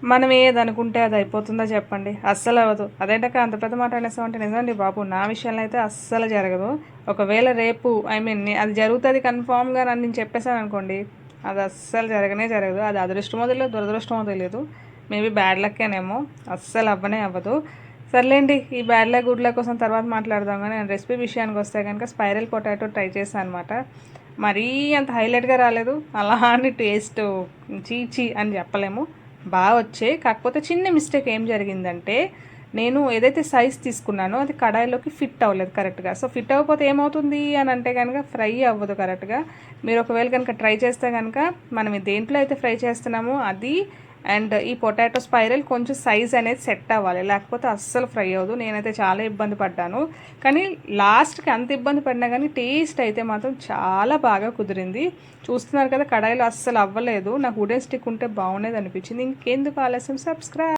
మనం ఏదనుకుంటే అది అయిపోతుందో చెప్పండి? అస్సలు అవ్వదు. అదేంటక్క అంత పెద్ద మాట అనేసామంటే నిజమండి బాబు. నా విషయంలో అయితే అస్సలు జరగదు. ఒకవేళ రేపు ఐ మీన్ అది జరుగుతుంది కన్ఫామ్‌గా అని నేను చెప్పేసాననుకోండి, అది అస్సలు జరగనే జరగదు. అది అదృష్టమో తెలీదు, దురదృష్టమో తెలీదు. మేబీ బ్యాడ్ లక్కేనేమో. అస్సలు అవ్వనే అవ్వదు. సర్లేండి, ఈ బ్యాడ్ లక్, గుడ్ లక్ కోసం తర్వాత మాట్లాడదాం గానీ, నేను రెసిపీ విషయానికి వస్తే గనుక స్పైరల్ పొటాటో ట్రై చేశాను అనమాట. మరీ అంత హైలైట్‌గా రాలేదు. అలా అని టేస్ట్ ఛీ ఛీ అని చెప్పలేము. వచ్చాయి. కాకపోతే చిన్న మిస్టేక్ ఏం జరిగిందంటే, నేను ఏదైతే సైజ్ తీసుకున్నానో అది కడాయిలోకి ఫిట్ అవ్వలేదు కరెక్ట్‌గా. సో, ఫిట్ అవ్వకపోతే ఏమవుతుంది అని అంటే గనుక ఫ్రై అవ్వదు కరెక్ట్‌గా. మీరు ఒకవేళ కనుక ట్రై చేస్తే గనుక మనం దేంట్లో అయితే ఫ్రై చేస్తున్నామో అది అండ్ ఈ పొటాటో స్పైరల్ కొంచెం సైజ్ అనేది సెట్ అవ్వాలి. లేకపోతే అస్సలు ఫ్రై అవ్వదు. నేనైతే చాలా ఇబ్బంది పడ్డాను. కానీ లాస్ట్‌కి అంత ఇబ్బంది పడినా కానీ టేస్ట్ అయితే మాత్రం చాలా బాగా కుదిరింది. చూస్తున్నారు కదా, కడాయిలో అస్సలు అవ్వలేదు. నాకు వుడెన్ స్టిక్ ఉంటే బాగుండేది అనిపించింది. ఇంకెందుకు ఆలస్యం, సబ్స్క్రైబ్.